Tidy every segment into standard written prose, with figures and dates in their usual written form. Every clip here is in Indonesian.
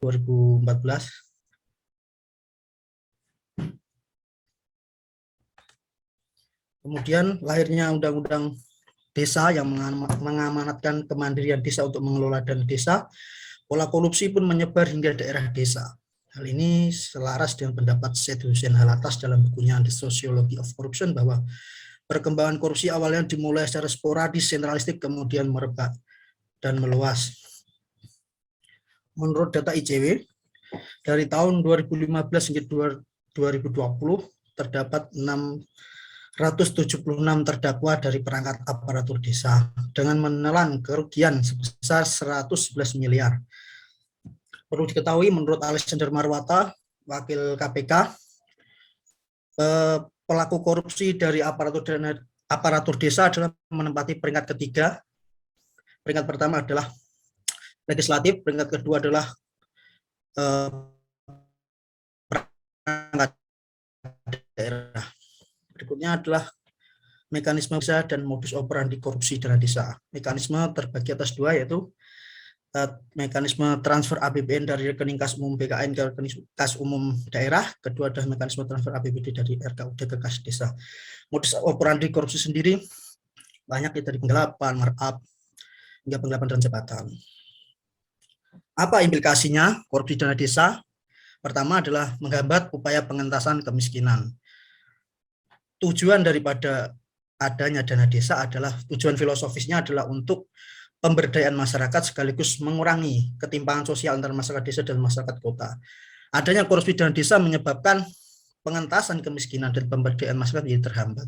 2014. Kemudian lahirnya Undang-Undang Desa yang mengamanatkan kemandirian desa untuk mengelola dana desa. Pola korupsi pun menyebar hingga daerah desa. Hal ini selaras dengan pendapat Syed Hussein Halatas dalam bukunya The Sociology of Corruption bahwa perkembangan korupsi awalnya dimulai secara sporadis, sentralistik, kemudian merebak dan meluas. Menurut data ICW, dari tahun 2015 hingga 2020 terdapat 676 terdakwa dari perangkat aparatur desa dengan menelan kerugian sebesar 111 miliar. Perlu diketahui menurut Alexander Marwata, wakil KPK, pelaku korupsi dari aparatur desa adalah menempati peringkat ketiga. Peringkat pertama adalah legislatif, peringkat kedua adalah perangkat daerah. Berikutnya adalah mekanisme desa dan modus operandi korupsi dana desa. Mekanisme terbagi atas dua, yaitu mekanisme transfer APBN dari rekening kas umum BKN ke rekening kas umum daerah. Kedua adalah mekanisme transfer APBD dari RKUD ke kas desa. Modus operandi korupsi sendiri banyak dari penggelapan, markup, hingga penggelapan dan jabatan. Apa implikasinya korupsi dana desa? Pertama adalah menghambat upaya pengentasan kemiskinan. Tujuan daripada adanya dana desa adalah, tujuan filosofisnya adalah untuk pemberdayaan masyarakat sekaligus mengurangi ketimpangan sosial antara masyarakat desa dan masyarakat kota. Adanya korupsi dana desa menyebabkan pengentasan kemiskinan dan pemberdayaan masyarakat menjadi terhambat.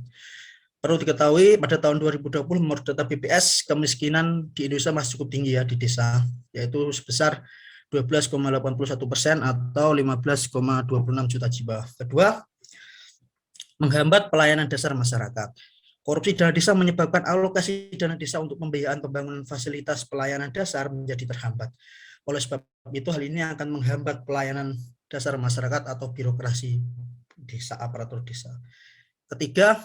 Perlu diketahui pada tahun 2020 menurut data BPS, kemiskinan di Indonesia masih cukup tinggi ya di desa, yaitu sebesar 12,81% atau 15,26 juta jiwa. Kedua, menghambat pelayanan dasar masyarakat. Korupsi dana desa menyebabkan alokasi dana desa untuk pembiayaan pembangunan fasilitas pelayanan dasar menjadi terhambat. Oleh sebab itu, hal ini akan menghambat pelayanan dasar masyarakat atau birokrasi desa, aparatur desa. Ketiga,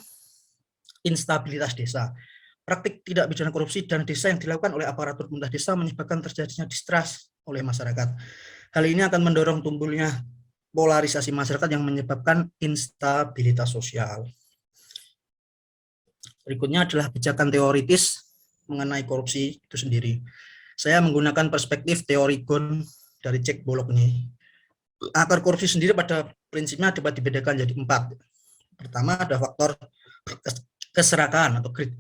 instabilitas desa. Praktik tidak pidana korupsi dana desa yang dilakukan oleh aparatur pemerintah desa menyebabkan terjadinya distrust oleh masyarakat. Hal ini akan mendorong tumbuhnya polarisasi masyarakat yang menyebabkan instabilitas sosial. Berikutnya adalah pijakan teoritis mengenai korupsi itu sendiri. Saya menggunakan perspektif teori Ghosn dari Jack Pollock ini. Akar korupsi sendiri pada prinsipnya dapat dibedakan jadi 4. Pertama ada faktor keserakahan atau greed,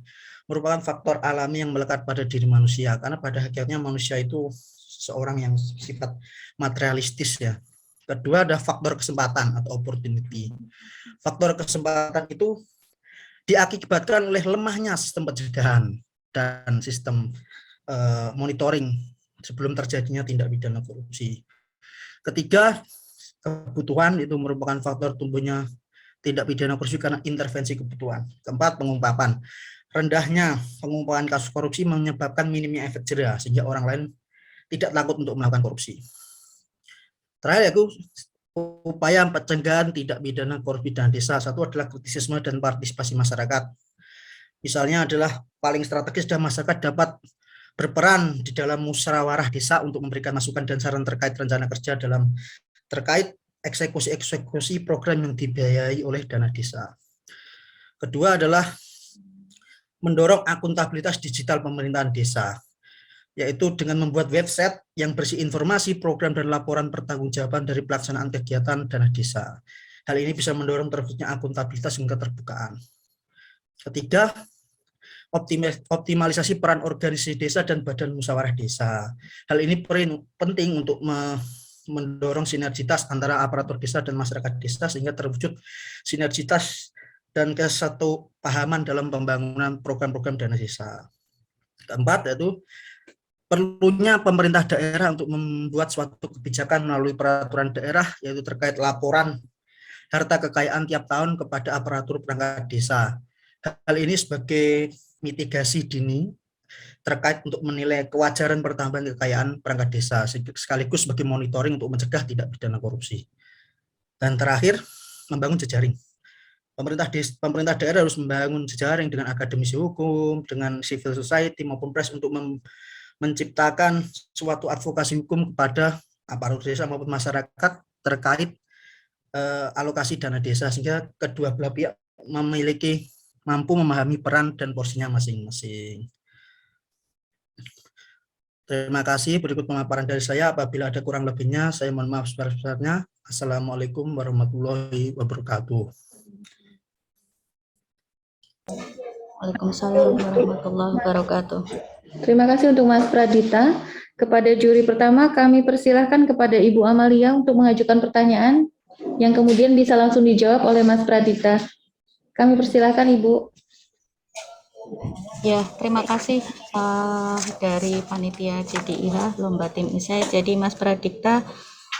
merupakan faktor alami yang melekat pada diri manusia, karena pada hakikatnya manusia itu seorang yang sifat materialistis ya. Kedua ada faktor kesempatan atau opportunity. Faktor kesempatan itu diakibatkan oleh lemahnya sistem pencegahan dan sistem monitoring sebelum terjadinya tindak pidana korupsi. Ketiga, kebutuhan itu merupakan faktor tumbuhnya tindak pidana korupsi karena intervensi kebutuhan. Keempat, pengungkapan. Rendahnya pengungkapan kasus korupsi menyebabkan minimnya efek jera sehingga orang lain tidak takut untuk melakukan korupsi. Terakhir yaitu upaya pencegahan tidak pidana korupsi dana desa. Satu adalah kritisisme dan partisipasi masyarakat. Misalnya adalah paling strategis dan masyarakat dapat berperan di dalam musyawarah desa untuk memberikan masukan dan saran terkait rencana kerja terkait eksekusi program yang dibiayai oleh dana desa. Kedua adalah mendorong akuntabilitas digital pemerintahan desa, yaitu dengan membuat website yang berisi informasi, program, dan laporan pertanggungjawaban dari pelaksanaan kegiatan dana desa. Hal ini bisa mendorong terwujudnya akuntabilitas dan keterbukaan. Ketiga, optimalisasi peran organisasi desa dan badan musyawarah desa. Hal ini penting untuk mendorong sinergitas antara aparatur desa dan masyarakat desa sehingga terwujud sinergitas dan kesatu pahaman dalam pembangunan program-program dana desa. Keempat, yaitu perlunya pemerintah daerah untuk membuat suatu kebijakan melalui peraturan daerah, yaitu terkait laporan harta kekayaan tiap tahun kepada aparatur perangkat desa. Hal ini sebagai mitigasi dini terkait untuk menilai kewajaran pertambahan kekayaan perangkat desa, sekaligus sebagai monitoring untuk mencegah tindak pidana korupsi. Dan terakhir, membangun jejaring. Pemerintah daerah harus membangun jejaring dengan akademisi hukum, dengan civil society maupun press untuk menciptakan suatu advokasi hukum kepada aparatur desa maupun masyarakat terkait alokasi dana desa, sehingga kedua belah pihak mampu memahami peran dan porsinya masing-masing. Terima kasih. Berikut pemaparan dari saya. Apabila ada kurang lebihnya, saya mohon maaf sebesar-besarnya. Assalamualaikum warahmatullahi wabarakatuh. Waalaikumsalam warahmatullahi wabarakatuh. Terima kasih untuk Mas Pradita. Kepada juri pertama, kami persilahkan kepada Ibu Amalia untuk mengajukan pertanyaan yang kemudian bisa langsung dijawab oleh Mas Pradita. Kami persilahkan Ibu. Ya, terima kasih dari panitia JDIH Lomba Tim Isai. Jadi Mas Pradita,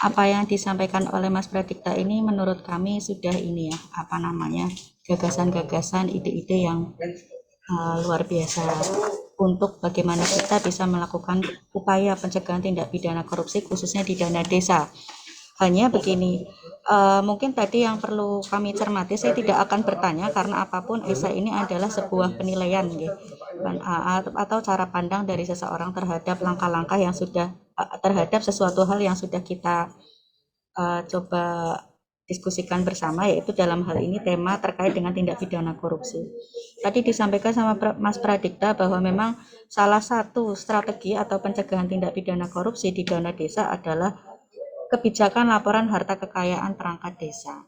apa yang disampaikan oleh Mas Pradita ini menurut kami sudah ini ya, gagasan-gagasan, ide-ide yang luar biasa untuk bagaimana kita bisa melakukan upaya pencegahan tindak pidana korupsi khususnya di dana desa. Hanya begini, mungkin tadi yang perlu kami cermati, saya tidak akan bertanya karena apapun esai ini adalah sebuah penilaian atau cara pandang dari seseorang terhadap langkah-langkah yang sudah terhadap sesuatu hal yang sudah kita coba diskusikan bersama, yaitu dalam hal ini tema terkait dengan tindak pidana korupsi. Tadi disampaikan sama Mas Pradikta bahwa memang salah satu strategi atau pencegahan tindak pidana korupsi di dana desa adalah kebijakan laporan harta kekayaan perangkat desa.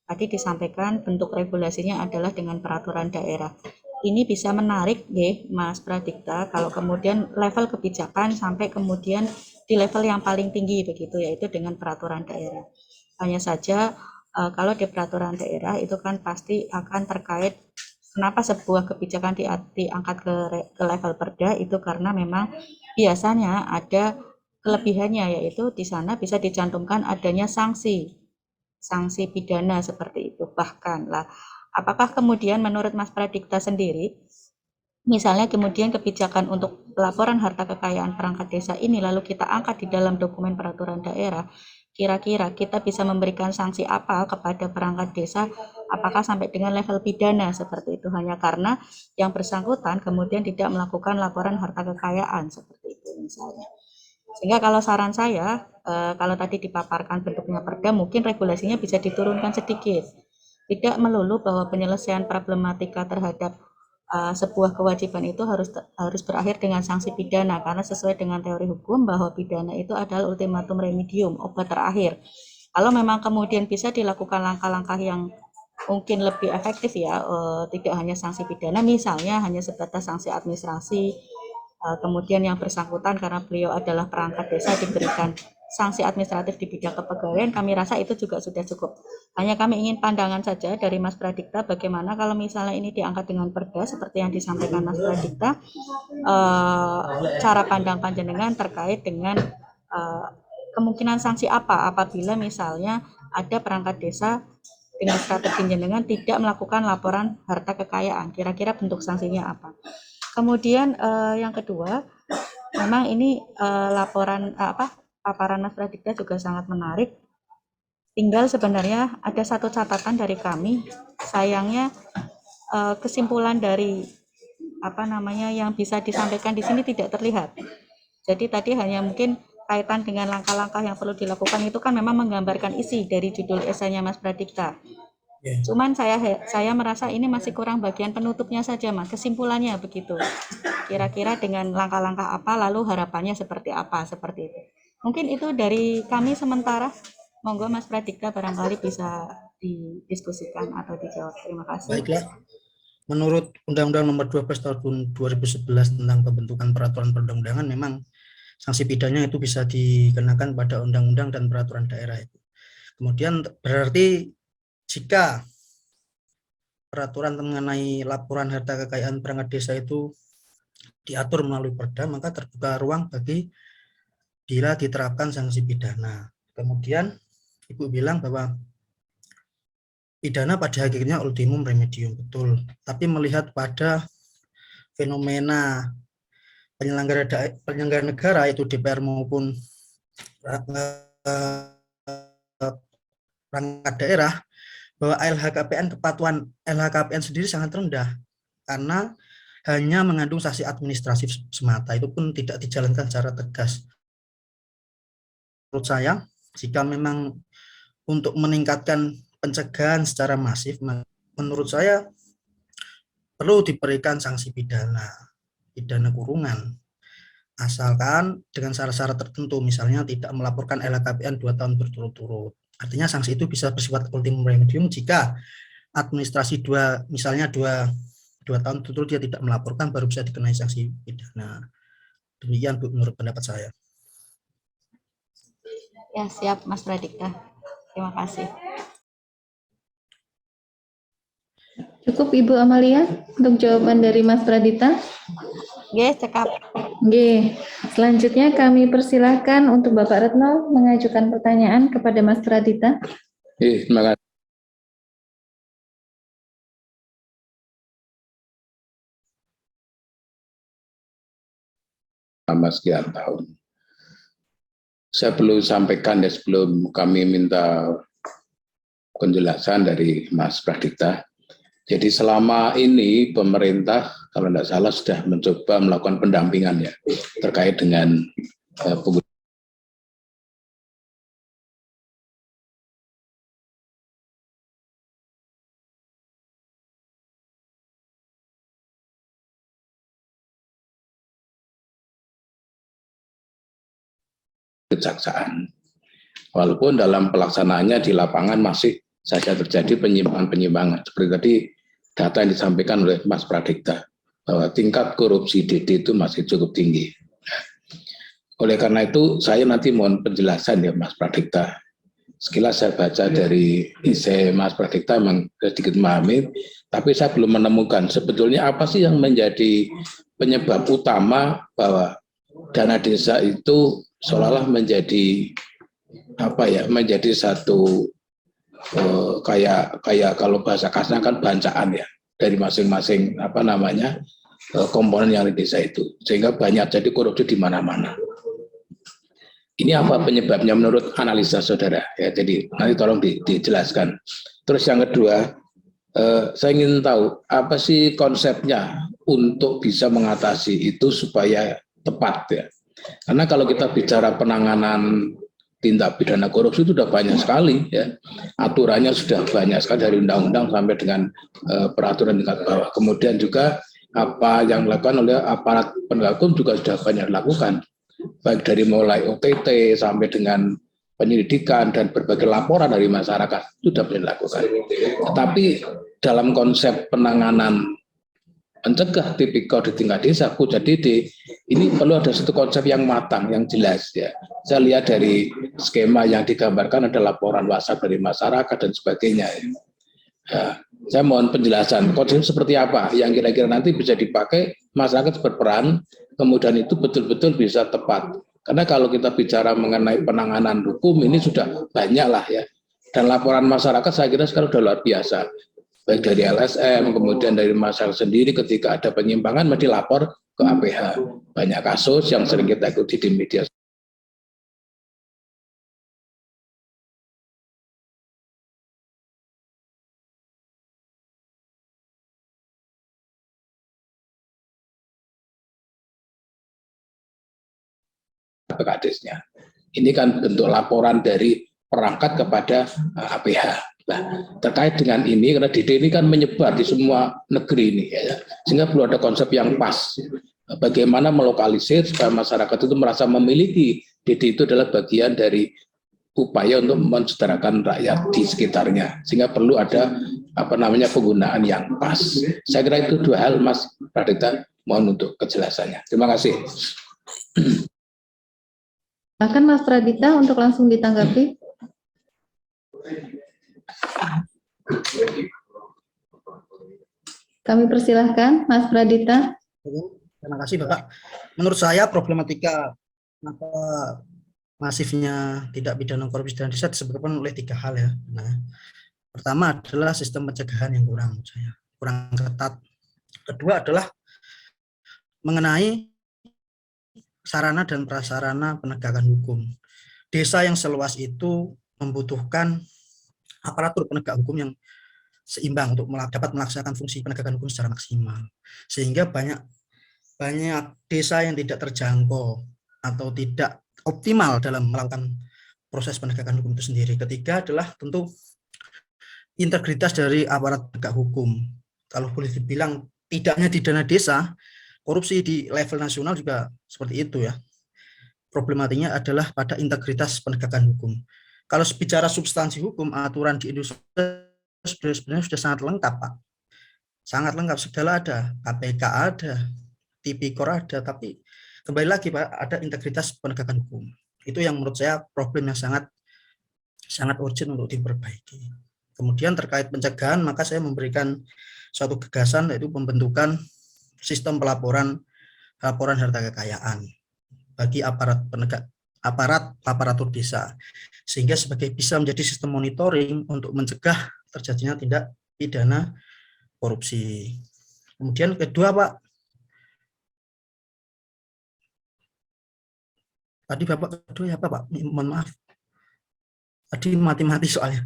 Tadi disampaikan bentuk regulasinya adalah dengan peraturan daerah. Ini bisa menarik Mas Pradikta kalau kemudian level kebijakan sampai kemudian di level yang paling tinggi begitu, yaitu dengan peraturan daerah. Hanya saja kalau di peraturan daerah itu kan pasti akan terkait kenapa sebuah kebijakan diangkat ke level perda, itu karena memang biasanya ada kelebihannya, yaitu di sana bisa dicantumkan adanya sanksi pidana seperti itu. Bahkan lah, apakah kemudian menurut Mas Pradikta sendiri, misalnya kemudian kebijakan untuk laporan harta kekayaan perangkat desa ini lalu kita angkat di dalam dokumen peraturan daerah, kira-kira kita bisa memberikan sanksi apa kepada perangkat desa, apakah sampai dengan level pidana seperti itu, hanya karena yang bersangkutan kemudian tidak melakukan laporan harta kekayaan seperti itu misalnya. Sehingga kalau saran saya, kalau tadi dipaparkan bentuknya perda, mungkin regulasinya bisa diturunkan sedikit. Tidak melulu bahwa penyelesaian problematika terhadap sebuah kewajiban itu harus berakhir dengan sanksi pidana, karena sesuai dengan teori hukum bahwa pidana itu adalah ultimatum remedium, obat terakhir. Kalau memang kemudian bisa dilakukan langkah-langkah yang mungkin lebih efektif ya, tidak hanya sanksi pidana, misalnya hanya sebatas sanksi administrasi, kemudian yang bersangkutan karena beliau adalah perangkat desa diberikan sanksi administratif di bidang kepegawaian, kami rasa itu juga sudah cukup. Hanya kami ingin pandangan saja dari Mas Pradikta, bagaimana kalau misalnya ini diangkat dengan perda seperti yang disampaikan Mas Pradikta, cara pandang panjenengan terkait dengan kemungkinan sanksi apa apabila misalnya ada perangkat desa dengan strategi jenengan tidak melakukan laporan harta kekayaan, kira-kira bentuk sanksinya apa. Kemudian yang kedua, memang ini laporan paparan Mas Pradikta juga sangat menarik. Tinggal sebenarnya ada satu catatan dari kami, sayangnya kesimpulan dari yang bisa disampaikan di sini tidak terlihat. Jadi tadi hanya mungkin kaitan dengan langkah-langkah yang perlu dilakukan itu kan memang menggambarkan isi dari judul esainya Mas Pradikta. Cuman saya merasa ini masih kurang bagian penutupnya saja Mas, kesimpulannya begitu. Kira-kira dengan langkah-langkah apa, lalu harapannya seperti apa, seperti itu. Mungkin itu dari kami sementara. Monggo Mas Pradikta barangkali bisa didiskusikan atau dijawab. Terima kasih. Baiklah. Menurut Undang-Undang Nomor 12 Tahun 2011 tentang pembentukan peraturan perundang-undangan, memang sanksi pidana itu bisa dikenakan pada undang-undang dan peraturan daerah itu. Kemudian berarti jika peraturan mengenai laporan harta kekayaan perangkat desa itu diatur melalui perda, maka terbuka ruang bagi bila diterapkan sanksi pidana. Kemudian Ibu bilang bahwa pidana pada akhirnya ultimum remedium, betul. Tapi melihat pada fenomena penyelenggara negara, itu DPR maupun perangkat daerah, bahwa kepatuhan LHKPN sendiri sangat rendah karena hanya mengandung sanksi administratif semata, itu pun tidak dijalankan secara tegas. menurut saya, jika memang untuk meningkatkan pencegahan secara masif, menurut saya perlu diberikan sanksi pidana kurungan, asalkan dengan syarat-syarat tertentu, misalnya tidak melaporkan LHKPN 2 tahun berturut-turut. Artinya sanksi itu bisa bersifat ultimum remedium jika administrasi misalnya dua tahun berturut-turut dia tidak melaporkan, baru bisa dikenai sanksi pidana. Demikian Bu, menurut pendapat saya. Ya, siap Mas Pradipta. Terima kasih. Cukup Ibu Amalia untuk jawaban dari Mas Pradita. Oke, cekap. Oke, selanjutnya kami persilahkan untuk Bapak Retno mengajukan pertanyaan kepada Mas Pradita. Terima kasih. Selama sekian tahun. Saya perlu sampaikan ya sebelum kami minta penjelasan dari Mas Pradita. Jadi selama ini pemerintah kalau tidak salah sudah mencoba melakukan pendampingan ya terkait dengan penggunaan kejaksaan. Walaupun dalam pelaksanaannya di lapangan masih saja terjadi penyimpangan-penyimpangan. Seperti tadi data yang disampaikan oleh Mas Pradipta, bahwa tingkat korupsi DD itu masih cukup tinggi. Oleh karena itu, saya nanti mohon penjelasan ya Mas Pradipta. Sekilas saya baca dari isi Mas Pradipta memang sedikit memahami, tapi saya belum menemukan sebetulnya apa sih yang menjadi penyebab utama bahwa dana desa itu seolah-olah menjadi menjadi satu kayak kalau bahasa kasarnya kan bancaan ya dari masing-masing komponen yang di desa itu, sehingga banyak jadi korupsi di mana-mana. Ini apa penyebabnya menurut analisa saudara ya, jadi nanti tolong dijelaskan. Terus yang kedua, saya ingin tahu apa sih konsepnya untuk bisa mengatasi itu supaya tepat ya, karena kalau kita bicara penanganan tindak pidana korupsi itu sudah banyak sekali ya, aturannya sudah banyak sekali dari undang-undang sampai dengan peraturan tingkat bawah. Kemudian juga apa yang dilakukan oleh aparat penegak hukum juga sudah banyak dilakukan, baik dari mulai OTT sampai dengan penyelidikan dan berbagai laporan dari masyarakat itu sudah banyak dilakukan. Tetapi dalam konsep penanganan mencegah tipikor di tingkat desa, puja DD, ini perlu ada satu konsep yang matang, yang jelas ya. Saya lihat dari skema yang digambarkan ada laporan WhatsApp dari masyarakat dan sebagainya. Ya, saya mohon penjelasan konsep seperti apa yang kira-kira nanti bisa dipakai masyarakat berperan, kemudian itu betul-betul bisa tepat. Karena kalau kita bicara mengenai penanganan hukum ini sudah banyak lah ya. Dan laporan masyarakat saya kira sekarang sudah luar biasa. Baik dari LSM, kemudian dari masyarakat sendiri ketika ada penyimpangan mesti lapor ke APH. Banyak kasus yang sering kita ikuti di media. Kadesnya. Ini kan bentuk laporan dari perangkat kepada APH. Nah, terkait dengan ini, karena DD ini kan menyebar di semua negeri ini, ya, sehingga perlu ada konsep yang pas. Bagaimana melokalisir supaya masyarakat itu merasa memiliki DD itu adalah bagian dari upaya untuk mensejahterakan rakyat di sekitarnya, sehingga perlu ada penggunaan yang pas. Saya kira itu dua hal, Mas Pradipta. Mohon untuk kejelasannya. Terima kasih. Silakan Mas Pradita untuk langsung ditanggapi. Kami persilahkan Mas Pradita. Terima kasih Bapak. Menurut saya problematika masifnya tindak pidana korupsi dan desa disebabkan oleh 3 hal ya. Nah, pertama adalah sistem pencegahan yang kurang ketat. Kedua adalah mengenai sarana dan prasarana penegakan hukum. Desa yang seluas itu membutuhkan aparatur penegak hukum yang seimbang untuk dapat melaksanakan fungsi penegakan hukum secara maksimal. Sehingga banyak desa yang tidak terjangkau atau tidak optimal dalam melakukan proses penegakan hukum itu sendiri. Ketiga adalah tentu integritas dari aparat penegak hukum. Kalau boleh dibilang tidak hanya di dana desa, korupsi di level nasional juga seperti itu ya. Problematiknya adalah pada integritas penegakan hukum. Kalau bicara substansi hukum, aturan di Indonesia sebenarnya sudah sangat lengkap, Pak. Sangat lengkap, segala ada, KPK ada, Tipikor ada, tapi kembali lagi Pak, ada integritas penegakan hukum. Itu yang menurut saya problem yang sangat urgent untuk diperbaiki. Kemudian terkait pencegahan, maka saya memberikan suatu gagasan, yaitu pembentukan sistem laporan harta kekayaan bagi aparatur desa, sehingga bisa menjadi sistem monitoring untuk mencegah terjadinya tindak pidana korupsi. Kemudian kedua Pak, tadi Bapak kedua ya Pak, mohon maaf, tadi mati-mati soalnya.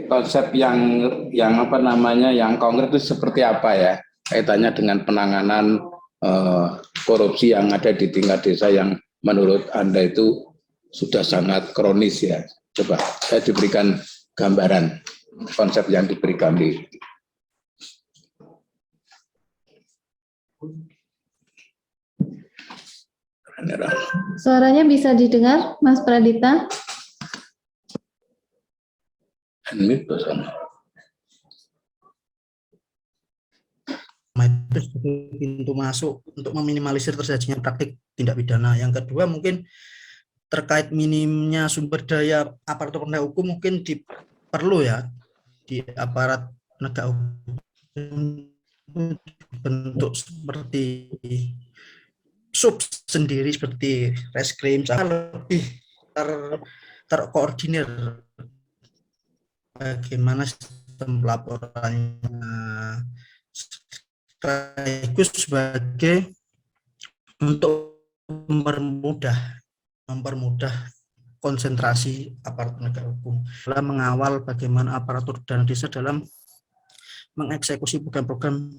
Konsep yang apa namanya, yang konkret itu seperti apa ya, kaitannya dengan penanganan korupsi yang ada di tingkat desa yang menurut Anda itu sudah sangat kronis ya. Coba saya diberikan gambaran konsep yang diberikan di. Suaranya bisa didengar, Mas Pradita? Itu pintu masuk untuk meminimalisir terjadinya praktik tindak pidana. Yang kedua mungkin terkait minimnya sumber daya aparatur penegak hukum, mungkin perlu ya di aparat penegak hukum bentuk seperti sub sendiri seperti reskrim, lebih terkoordinir bagaimana sistem pelaporannya, sekaligus sebagai untuk mempermudah konsentrasi aparat penegak hukum dalam mengawal bagaimana aparatur dana desa dalam mengeksekusi program-program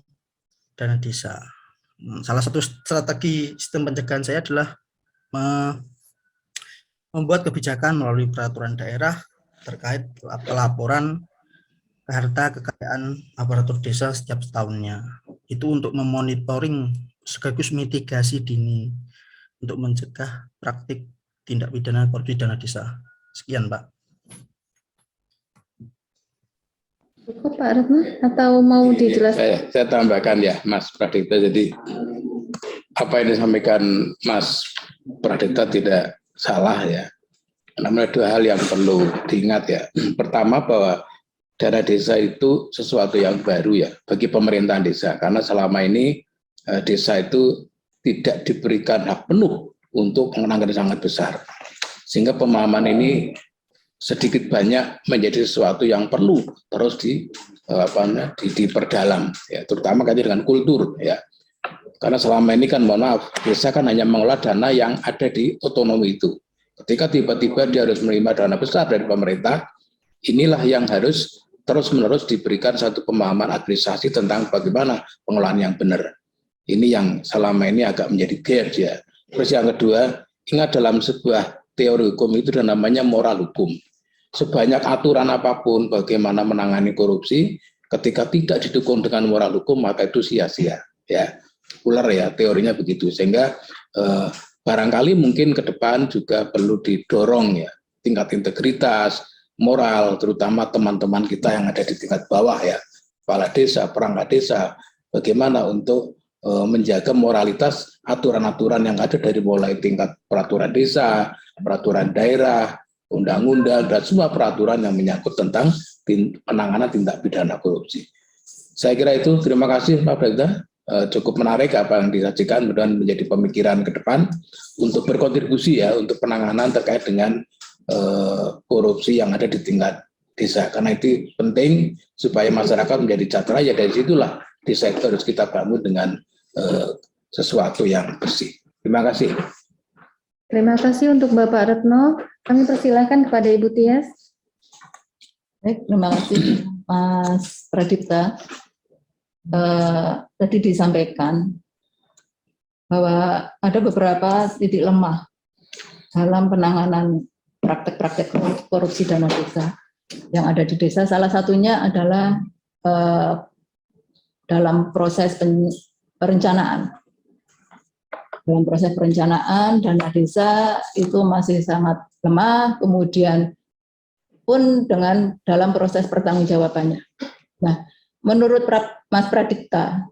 dana desa. Salah satu strategi sistem pencegahan saya adalah membuat kebijakan melalui peraturan daerah terkait pelaporan harta kekayaan aparatur desa setiap tahunnya. Itu untuk memonitoring sekaligus mitigasi dini untuk mencegah praktik tindak pidana korupsi dana desa. Sekian, Pak. Cukup Pak Retno, atau mau dijelaskan? Saya tambahkan ya, Mas Pradita. Jadi apa yang disampaikan Mas Pradita tidak salah ya. Namun ada dua hal yang perlu diingat ya. Pertama, bahwa dana desa itu sesuatu yang baru ya bagi pemerintahan desa, karena selama ini desa itu tidak diberikan hak penuh untuk pengenangan sangat besar, sehingga pemahaman ini sedikit banyak menjadi sesuatu yang perlu terus diperdalam ya, terutama kaitan dengan kultur ya. Karena selama ini kan, mohon maaf, desa kan hanya mengelola dana yang ada di otonomi itu. Ketika tiba-tiba dia harus menerima dana besar dari pemerintah, inilah yang harus terus-menerus diberikan satu pemahaman administrasi tentang bagaimana pengelolaan yang benar. Ini yang selama ini agak menjadi gap ya. Terus yang kedua, ingat dalam sebuah teori hukum itu ada namanya moral hukum. Sebanyak aturan apapun bagaimana menangani korupsi, ketika tidak didukung dengan moral hukum, maka itu sia-sia. Ya, ular ya teorinya begitu. Sehingga barangkali mungkin ke depan juga perlu didorong ya tingkat integritas, moral, terutama teman-teman kita yang ada di tingkat bawah ya, kepala desa, perangkat desa, bagaimana untuk menjaga moralitas aturan-aturan yang ada dari mulai tingkat peraturan desa, peraturan daerah, undang-undang, dan semua peraturan yang menyangkut tentang penanganan tindak pidana korupsi. Saya kira itu. Terima kasih Pak Pradita. Cukup menarik apa yang disajikan dan menjadi pemikiran ke depan untuk berkontribusi ya untuk penanganan terkait dengan korupsi yang ada di tingkat desa, karena itu penting supaya masyarakat menjadi sejahtera. Ya dari situlah desa itu harus kita bangun dengan sesuatu yang bersih. Terima kasih. Terima kasih untuk Bapak Retno. Kami persilakan kepada Ibu Tias. Baik, terima kasih Mas Pradipta. Tadi disampaikan bahwa ada beberapa titik lemah dalam penanganan praktek-praktek korupsi dana desa yang ada di desa. Salah satunya adalah dalam proses perencanaan. Dalam proses perencanaan dana desa itu masih sangat lemah, kemudian pun dengan dalam proses pertanggungjawabannya. Nah, menurut Mas Pradipta,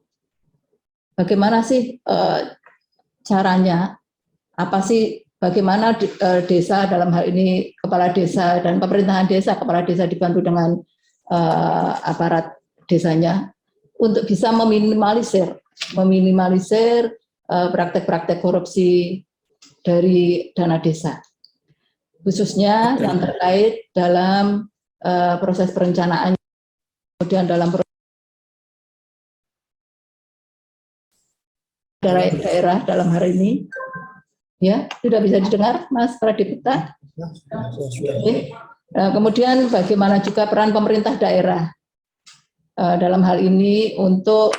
bagaimana sih caranya? Apa sih bagaimana desa dalam hal ini kepala desa dan pemerintahan desa, kepala desa dibantu dengan aparat desanya untuk bisa meminimalisir praktek-praktek korupsi dari dana desa, khususnya yang terkait dalam proses perencanaan, kemudian dalam daerah dalam hari ini. Ya, sudah bisa didengar, Mas Pradipta? Oke. Kemudian bagaimana juga peran pemerintah daerah dalam hal ini untuk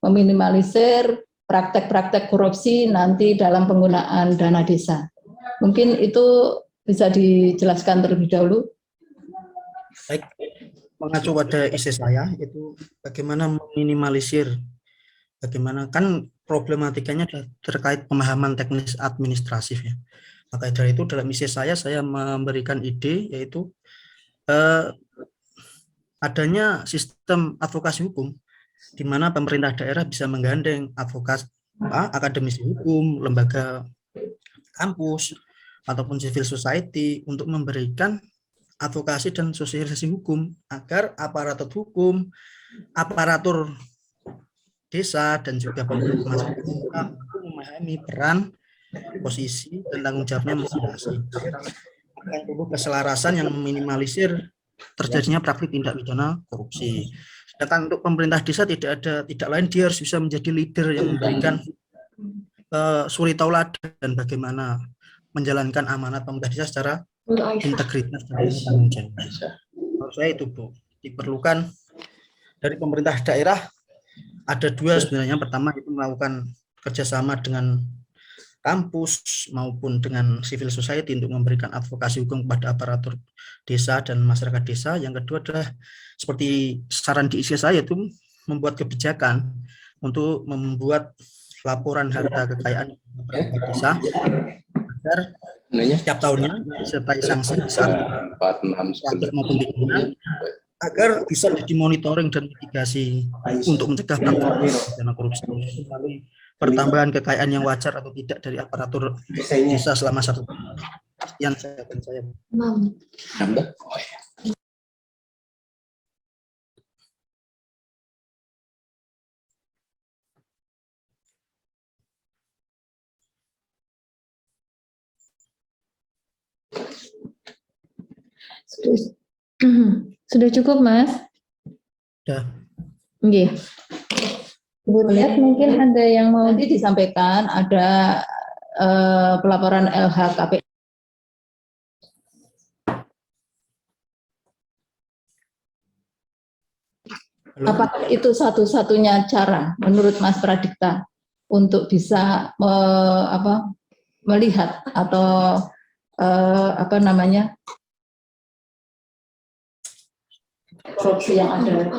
meminimalisir praktek-praktek korupsi nanti dalam penggunaan dana desa. Mungkin itu bisa dijelaskan terlebih dahulu. Baik, mengacu pada isi saya itu bagaimana meminimalisir, bagaimana kan problematikanya terkait pemahaman teknis administrasif ya. Maka dari itu dalam isi saya memberikan ide yaitu adanya sistem advokasi hukum di mana pemerintah daerah bisa menggandeng advokat, akademisi hukum, lembaga kampus, ataupun civil society untuk memberikan advokasi dan sosialisasi hukum agar aparatur hukum, aparatur desa, dan juga pemerintah masyarakat memahami peran, posisi, dan tanggung jawabnya masing-masing. Akan tumbuh keselarasan yang meminimalisir terjadinya praktik tindak pidana korupsi. Sedangkan untuk pemerintah desa tidak lain, dia harus bisa menjadi leader yang memberikan suri tauladan bagaimana menjalankan amanat pemerintah desa secara integritas dan tanggung jawab. Menurut saya itu Bu, diperlukan dari pemerintah daerah ada dua sebenarnya. Pertama itu melakukan kerjasama dengan kampus maupun dengan civil society untuk memberikan advokasi hukum kepada aparatur desa dan masyarakat desa. Yang kedua adalah seperti saran di isi saya itu membuat kebijakan untuk membuat laporan harta kekayaan desa agar setiap tahunnya disertai sanksi maupun pidana agar bisa jadi monitoring dan mitigasi untuk mencegah dana korupsi melalui pertambahan kekayaan yang wajar atau tidak dari aparatur desa selama 1 tahun. Sekian saya. Sudah cukup, Mas? Sudah. Oke. Lihat mungkin ada yang mau Nanti disampaikan ada pelaporan LHKPN. Apakah itu satu-satunya cara menurut Mas Pradipta untuk bisa melihat atau korupsi yang ada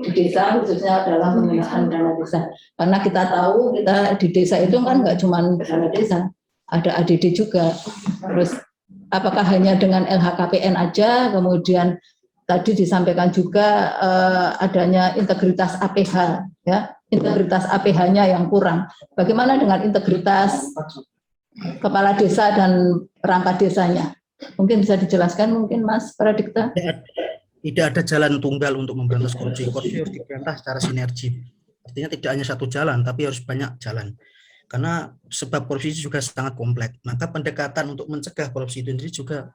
di desa, khususnya dalam penggunaan dana desa. Karena kita tahu kita di desa itu kan nggak cuma dana desa, ada ADD juga. Terus apakah hanya dengan LHKPN aja, kemudian tadi disampaikan juga adanya integritas APH, ya, integritas APH-nya yang kurang. Bagaimana dengan integritas kepala desa dan perangkat desanya? Mungkin bisa dijelaskan mungkin Mas Pradipta? Tidak ada jalan tunggal untuk memberantas korupsi. Korupsi harus diberantas secara sinergi. Artinya tidak hanya satu jalan, tapi harus banyak jalan. Karena sebab korupsi juga sangat kompleks. Maka pendekatan untuk mencegah korupsi itu sendiri juga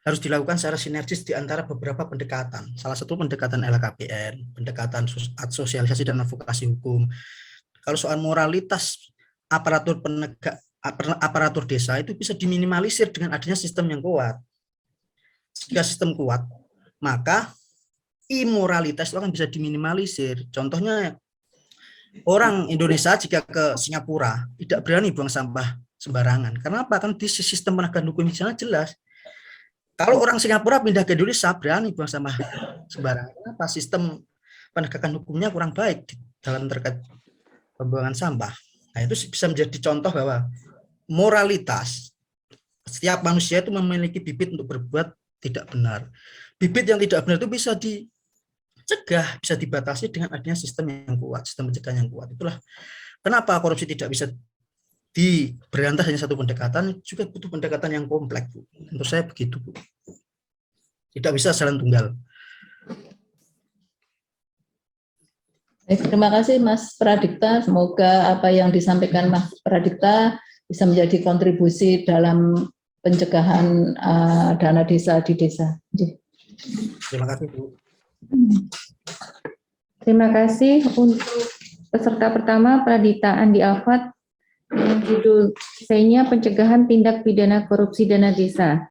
harus dilakukan secara sinergis di antara beberapa pendekatan. Salah satu pendekatan LHKPN, pendekatan sosialisasi dan advokasi hukum. Kalau soal moralitas aparatur aparatur desa itu bisa diminimalisir dengan adanya sistem yang kuat. Jika sistem kuat, maka imoralitas itu akan bisa diminimalisir. Contohnya orang Indonesia jika ke Singapura tidak berani buang sampah sembarangan. Karena apa? Kan di sistem penegakan hukum di sana jelas. Kalau orang Singapura pindah ke Indonesia berani buang sampah sembarangan. Kenapa? Sistem penegakan hukumnya kurang baik dalam terkait pembuangan sampah. Nah, itu bisa menjadi contoh bahwa moralitas setiap manusia itu memiliki bibit untuk berbuat tidak benar. Bibit yang tidak benar itu bisa dicegah, bisa dibatasi dengan adanya sistem yang kuat, sistem pencegahan yang kuat. Itulah kenapa korupsi tidak bisa diberantas hanya satu pendekatan, juga butuh pendekatan yang kompleks, Bu. Menurut saya begitu, Bu. Tidak bisa jalan tunggal. Terima kasih Mas Pradipta. Semoga apa yang disampaikan Mas Pradipta bisa menjadi kontribusi dalam pencegahan dana desa di desa. Terima kasih, Bu. Terima kasih untuk peserta pertama Pradita Andi Alfat dengan judul esainya pencegahan tindak pidana korupsi dana desa.